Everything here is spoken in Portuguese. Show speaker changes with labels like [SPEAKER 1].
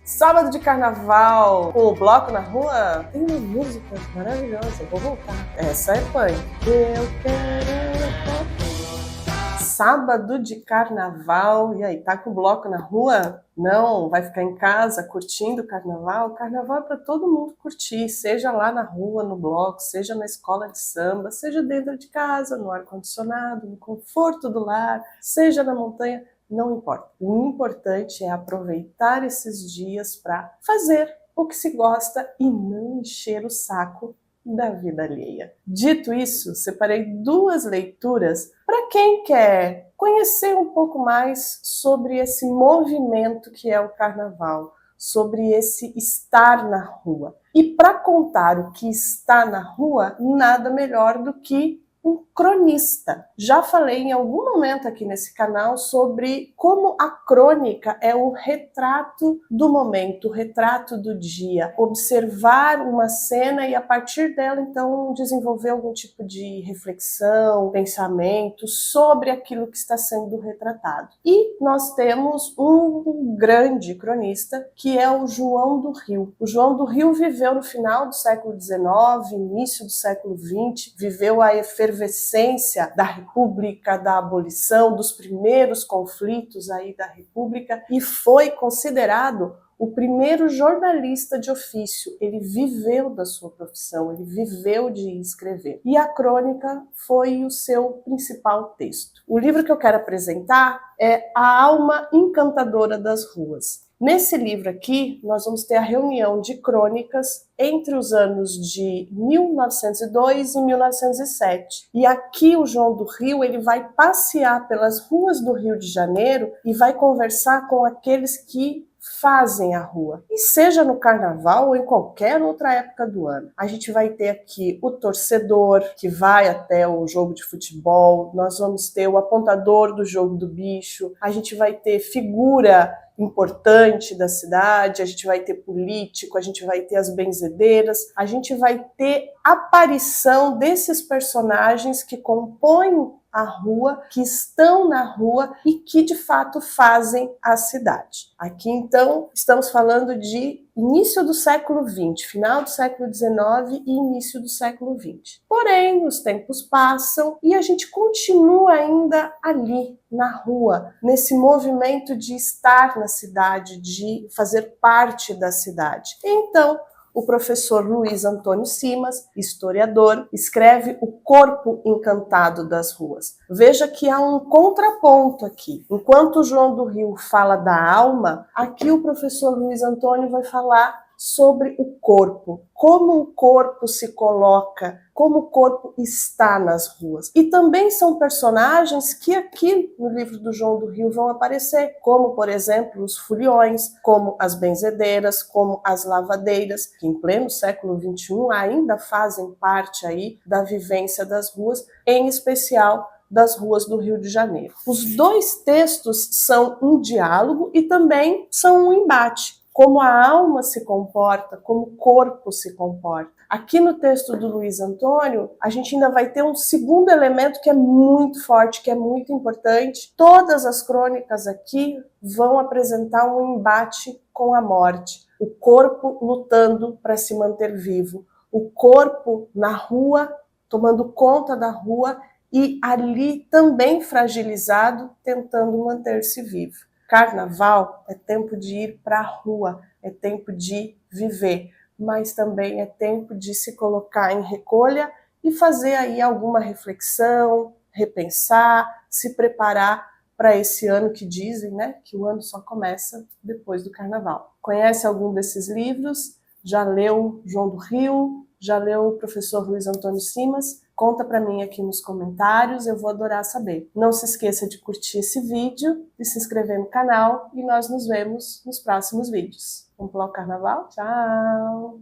[SPEAKER 1] Sábado de carnaval, com o bloco na rua, tem uma música maravilhosa, vou voltar. Essa é punk. Eu quero sábado de carnaval, e aí, tá com o bloco na rua? Não, vai ficar em casa curtindo o carnaval? O carnaval é para todo mundo curtir, seja lá na rua, no bloco, seja na escola de samba, seja dentro de casa, no ar-condicionado, no conforto do lar, seja na montanha, não importa. O importante é aproveitar esses dias para fazer o que se gosta e não encher o saco da vida alheia. Dito isso, separei duas leituras para quem quer conhecer um pouco mais sobre esse movimento que é o carnaval, sobre esse estar na rua. E para contar o que está na rua, nada melhor do que um cronista. Já falei em algum momento aqui nesse canal sobre como a crônica é o retrato do momento, o retrato do dia. Observar uma cena e a partir dela, então, desenvolver algum tipo de reflexão, pensamento sobre aquilo que está sendo retratado. E nós temos um grande cronista, que é o João do Rio. O João do Rio viveu no final do século XIX, início do século XX, viveu a efervescência da República, da abolição, dos primeiros conflitos aí da República e foi considerado o primeiro jornalista de ofício. Ele viveu da sua profissão, ele viveu de escrever. E a crônica foi o seu principal texto. O livro que eu quero apresentar é A Alma Encantadora das Ruas. Nesse livro aqui, nós vamos ter a reunião de crônicas entre os anos de 1902 e 1907. E aqui o João do Rio, ele vai passear pelas ruas do Rio de Janeiro e vai conversar com aqueles que fazem a rua. E seja no carnaval ou em qualquer outra época do ano. A gente vai ter aqui o torcedor, que vai até o jogo de futebol, nós vamos ter o apontador do jogo do bicho, a gente vai ter figura importante da cidade, a gente vai ter político, a gente vai ter as benzedeiras, a gente vai ter aparição desses personagens que compõem a rua, que estão na rua e que de fato fazem a cidade. Aqui então estamos falando de início do século XX, final do século XIX e início do século XX. Porém, os tempos passam e a gente continua ainda ali, na rua, nesse movimento de estar na cidade, de fazer parte da cidade. Então, o professor Luiz Antônio Simas, historiador, escreve O Corpo Encantado das Ruas. Veja que há um contraponto aqui. Enquanto o João do Rio fala da alma, aqui o professor Luiz Antônio vai falar sobre o corpo, como o corpo se coloca, como o corpo está nas ruas. E também são personagens que aqui no livro do João do Rio vão aparecer, como, por exemplo, os foliões, como as benzedeiras, como as lavadeiras, que em pleno século XXI ainda fazem parte aí da vivência das ruas, em especial das ruas do Rio de Janeiro. Os dois textos são um diálogo e também são um embate. Como a alma se comporta, como o corpo se comporta. Aqui no texto do Luiz Antônio, a gente ainda vai ter um segundo elemento que é muito forte, que é muito importante. Todas as crônicas aqui vão apresentar um embate com a morte. O corpo lutando para se manter vivo. O corpo na rua, tomando conta da rua e ali também fragilizado, tentando manter-se vivo. Carnaval é tempo de ir para a rua, é tempo de viver, mas também é tempo de se colocar em recolha e fazer aí alguma reflexão, repensar, se preparar para esse ano que dizem, né, que o ano só começa depois do carnaval. Conhece algum desses livros? Já leu João do Rio? Já leu o professor Luiz Antônio Simas? Conta para mim aqui nos comentários, eu vou adorar saber. Não se esqueça de curtir esse vídeo, de se inscrever no canal e nós nos vemos nos próximos vídeos. Vamos pular o carnaval? Tchau!